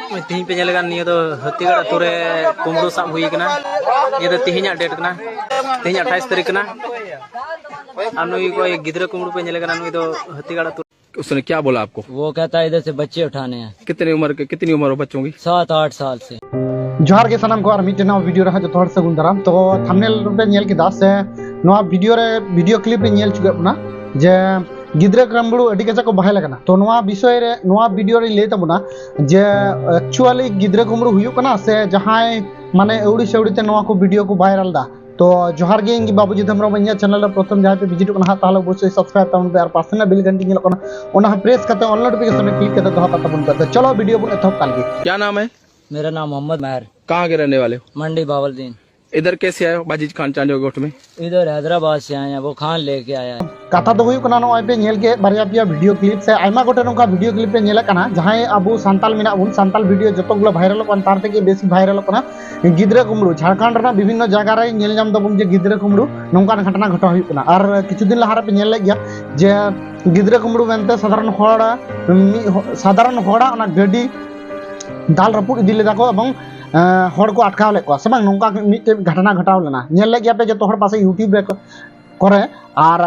तीन पे चलेगा नहीं तो हत्तीगढ़ तुरे कुमड़ू साब हुई कना ये तो तीन डेट कना तीन 28 तारीख कना अनुई कोई गिदरा कुमड़ू पे चलेगा अनुई तो हत्तीगढ़ उसने क्या बोला आपको? वो कहता है इधर से बच्चे उठाने हैं। कितनी उम्र हो बच्चों की? 7-8 साल से। जोहार के सनम को और मिटे ना वीडियो रहा जो थोड़ा सा गुंदराम तो थंबनेल पे नेल के दास से नवा वीडियो क्लिप पे नेल चुके अपना जे गिद्रे कुमड़ू अडी कचा को बहाय लगना तो नवा विषय रे नवा वीडियो रे ले तबना जे एक्चुअली गिद्रे कुमड़ू हुयु कना से जहां माने एवड़ी सेवड़ी ते नवा को वीडियो को वायरल दा तो जोहार गे इंगी बाबूजी धमराम इन चैनल रे प्रथम जहां पे विजिट करना ताले अवश्य सब्सक्राइब तबन पे और पास में बेल घंटी नेल करना ओना प्रेस करते ऑल नोटिफिकेशन क्लिक करते दोहा तबन पे तो चलो वीडियो को एथोप काल के। क्या नाम है? मेरा नाम मोहम्मद महर। कहाँ के रहने वाले हो? मंडी बावलदीन। इधर कैसे आए हो बाजी खान चांजो गोठ में? इधर हैदराबाद से आए हैं, वो खान लेके आया है। कथा दो हुई कना नय पे नेल के बारिया पिया वीडियो क्लिप से आयमा गोटे नोका वीडियो क्लिप पे नेल कना जहां अबु सांताल मेना बुन सांताल वीडियो जतोगुलो वायरल कन तार थेके बेसी वायरल कना गिद्रे कुमड़ू झारखंड रा विभिन्न जगह रे नेल जाम दबुन जे गिद्रे कुमड़ू नोंकान घटना घटा हुई कना और किछु दिन लहारे पे नेल गया जे गिद्रे कुमड़ू मेनते साधारण होड़ा ओना गड्डी दाल रपुट इदी लेदा को एवं हर को अटकाव ले को से बांग नोंका मिटे घटना घटाव लेना नेल ले गया पे जतो हर पासे यूट्यूब रे करे और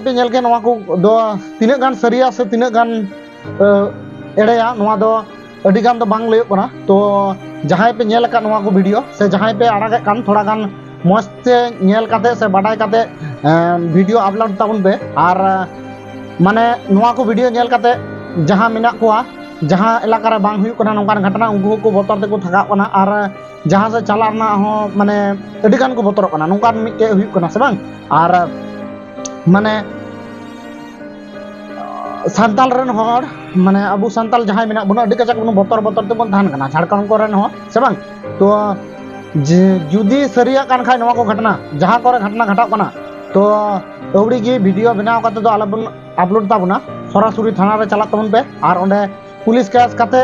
पे नेल के नवा को दो तीन गान सरिया से तीन गान एड़ेया नवा दो अडी गान दो बांग लयो कना तो जहां पे नेल का नवा को वीडियो से जहां पे आड़ा कान थोड़ा गान मस्त नेल काते से बाडाय काते वीडियो अपलोड ताबन पे और माने नवा को वीडियो नेल काते जहां मिना कोआ जहां इलाका रे बांग हुई कना नोंकान घटना उनको को बोतर ते को थका कना और जहां से चलाना हो माने अडी गान को बोतर कना नोंकान मिटे हुई कना से बांग और माने सांताल रन होड़ माने अबु सांताल जहां मेना बुना अडी कचा को बोतर बोतर ते बन धान कना झारखंड को रन हो से बांग तो जुदी सरिया कान खाय नवा को घटना जहां करे घटना घटा कना तो एवड़ी की वीडियो बनाव काते तो आलबन अपलोड ताबना सरासुरी थाना रे चला तबन पे और ओंडे पुलिस केस काते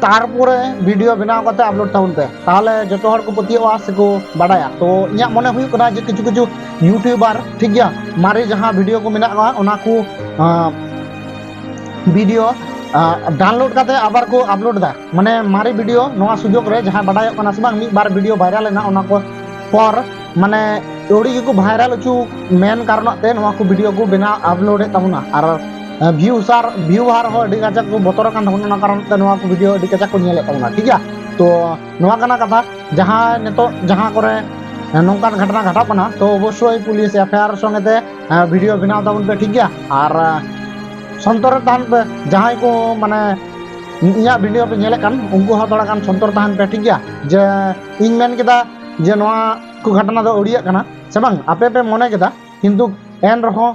तारपुरे वीडियो बनाव काते अपलोड ताबन पे ताहले जतो हर को पतिया से को बाडाया तो इया मने हुई कना जे किछु किछु यूट्यूबर ठीक गया मारे जहां वीडियो को मेना ओना को वीडियो डाउनलोड काते आबार को अपलोड दा माने मारे वीडियो नवा सुजोग रे जहां बाडाय कना से बांग मी बार वीडियो वायरल ना ओना को पर माने एवड़ी को वायरल चु मेन कारण ते नवा को वीडियो को बिना अपलोड ताबना और व्यूअर हो अडी कचा को बोतर कान ताबना कारण ते नवा को वीडियो अडी कचा को नेले ताबना ठीक है तो नवा कना कथा जहां नेतो जहां करे नौकान घटना घटा पना तो अवश्य पुलिस एफआईआर संगे वीडियो बनाव ताबन पे ठीक गया और संतर तान पे जहां को माने इया वीडियो पे नेले कान उनको हो थोड़ा कान संतर तान पे ठीक गया जे इन मेन केदा जे नवा को घटना दो ओडिया कना से बांग आपे पे मने केदा किंतु एन रहो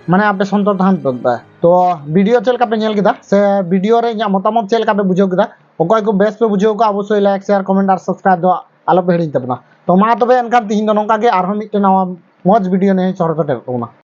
माने आपे संतर तान पे तो वीडियो चल का पे नेल केदा से वीडियो रे इया मतामत चल का पे बुझो केदा ओकय को बेस पे बुझो का अवश्य लाइक शेयर कमेंट और सब्सक्राइब दो आलो पे हिड़ी तबना तो मा तबे एनकान तिहिन दो नोंका गे आरो मिटे नवा मौज वीडियो ने चोर तो